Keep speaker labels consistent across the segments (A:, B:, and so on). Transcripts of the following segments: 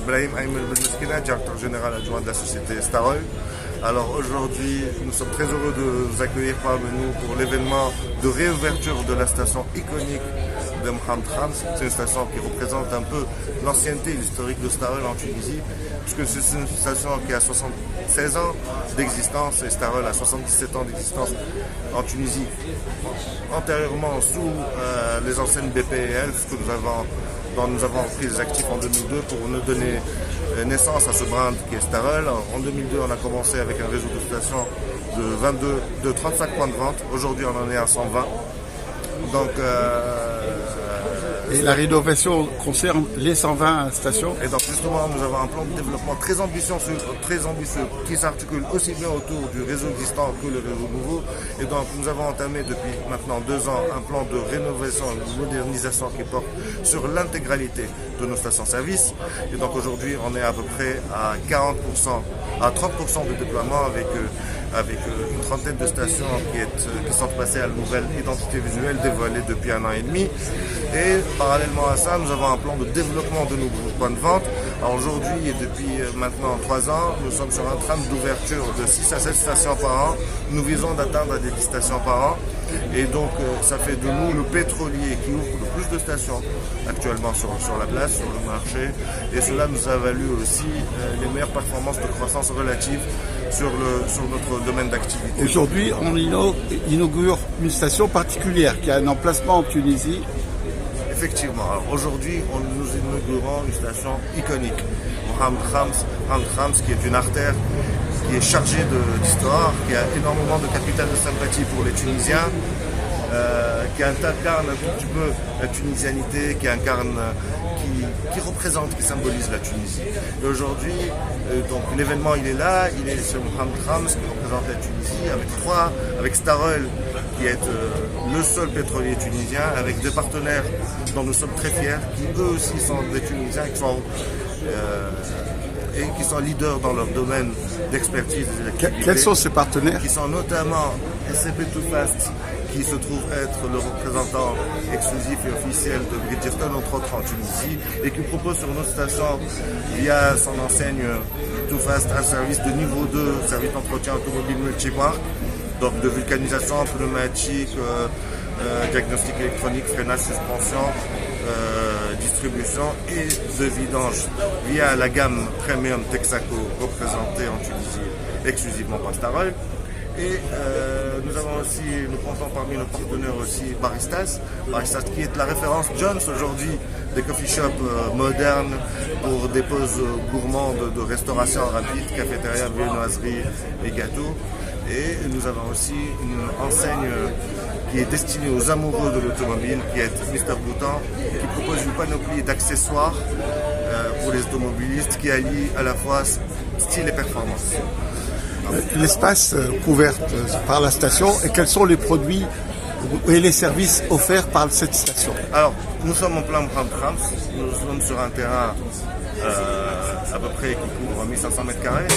A: Brahim Aïmel Benmeskina, directeur général adjoint de la société Starol. Alors aujourd'hui, nous sommes très heureux de vous accueillir parmi nous pour l'événement de réouverture de la station iconique de Mohamed Khams. C'est une station qui représente un peu l'ancienneté et l'historique de Starol en Tunisie, puisque c'est une station qui a 76 ans d'existence et Starol a 77 ans d'existence en Tunisie. Antérieurement, sous les enseignes BP et Elf, dont nous avons repris les actifs en 2002 pour nous donner naissance à ce brand qui est Starol. En 2002, on a commencé avec un réseau de stations de 35 points de vente. Aujourd'hui, on en est à 120. Donc,
B: et la rénovation concerne les 120 stations.
A: Et donc justement, nous avons un plan de développement très ambitieux qui s'articule aussi bien autour du réseau existant que le réseau nouveau. Et donc nous avons entamé depuis maintenant 2 ans un plan de rénovation et de modernisation qui porte sur l'intégralité de nos stations-service. Et donc aujourd'hui, on est à peu près à 40%, à 30% de déploiement avec une trentaine de stations qui sont passées à la nouvelle identité visuelle dévoilée depuis 1 an et demi. Et parallèlement à ça, nous avons un plan de développement de nouveaux points de vente. Alors aujourd'hui et depuis maintenant 3 ans, nous sommes sur un train d'ouverture de 6 à 7 stations par an. Nous visons d'atteindre des 10 stations par an. Et donc ça fait de nous le pétrolier qui ouvre le plus de stations actuellement sur la place, sur le marché. Et cela nous a valu aussi les meilleures performances de croissance relative sur notre domaine d'activité.
B: Aujourd'hui, on inaugure une station particulière qui a un emplacement en Tunisie.
A: Effectivement, alors aujourd'hui, nous inaugurons une station iconique, Mohamed Khams, qui est une artère qui est chargée d'histoire, qui a énormément de capital de sympathie pour les Tunisiens, qui incarne un tout petit peu la tunisianité, qui représente, qui symbolise la Tunisie. Et aujourd'hui, donc l'événement il est là, il est sur Mohamed Khams qui représente la Tunisie, avec Starol qui est le seul pétrolier tunisien, avec des partenaires dont nous sommes très fiers, qui eux aussi sont des Tunisiens, qui sont leaders dans leur domaine d'expertise.
B: Quels sont ces partenaires?
A: Qui sont notamment SCP Too Fast, qui se trouve être le représentant exclusif et officiel de Bridgestone, entre autres en Tunisie, et qui propose sur nos stations, via son enseigne Too Fast, un service de niveau 2, service d'entretien automobile multimarque, donc de vulcanisation, pneumatique, diagnostic électronique, freinage, suspension, distribution et de vidange via la gamme Premium Texaco représentée en Tunisie exclusivement par Starol. Et nous comptons parmi nos partenaires aussi Baristas qui est la référence Jones aujourd'hui des coffee shops modernes pour des pauses gourmandes de restauration rapide, cafétéria, viennoiserie et gâteaux. Et nous avons aussi une enseigne qui est destinée aux amoureux de l'automobile, qui est Mr Boutan, qui propose une panoplie d'accessoires pour les automobilistes qui allient à la fois style et performance.
B: L'espace couvert par la station et quels sont les produits et les services offerts par cette station?
A: Alors, nous sommes en plein Mohamed Khams, nous sommes sur un terrain à peu près qui couvre 1500 mètres carrés.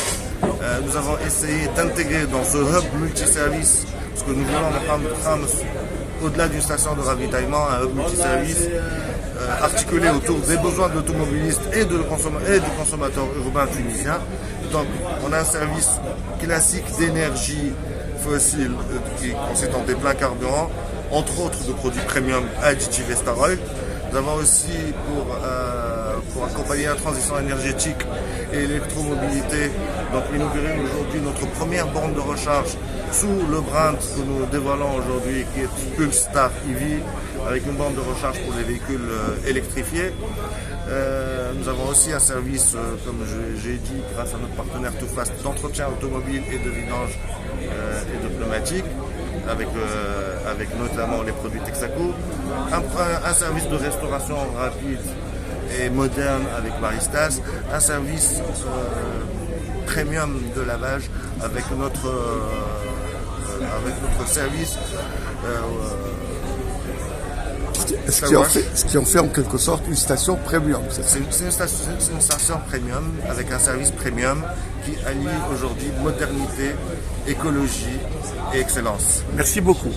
A: Nous avons essayé d'intégrer dans ce hub multiservice, parce que nous voulons Mohamed Khams, au-delà d'une station de ravitaillement, un hub multiservice articulé autour des besoins de l'automobiliste et du consommateur urbain tunisien. Donc, on a un service classique d'énergie fossile qui consiste en des pleins carburants, entre autres de produits premium additifs et Starol. Nous avons aussi, pour accompagner la transition énergétique et l'électromobilité, donc inauguré aujourd'hui notre première borne de recharge sous le brand que nous dévoilons aujourd'hui, qui est Pulstar EV, avec une borne de recharge pour les véhicules électrifiés. Nous avons aussi un service, comme j'ai dit, grâce à notre partenaire Too Fast, d'entretien automobile et de vidange et de pneumatique, avec notamment les produits Texaco. Un service de restauration rapide et moderne avec Baristas, un service premium de lavage avec notre service
B: ce qui en fait en quelque sorte une station premium.
A: C'est une station premium avec un service premium qui allie aujourd'hui modernité, écologie et excellence.
B: Merci beaucoup.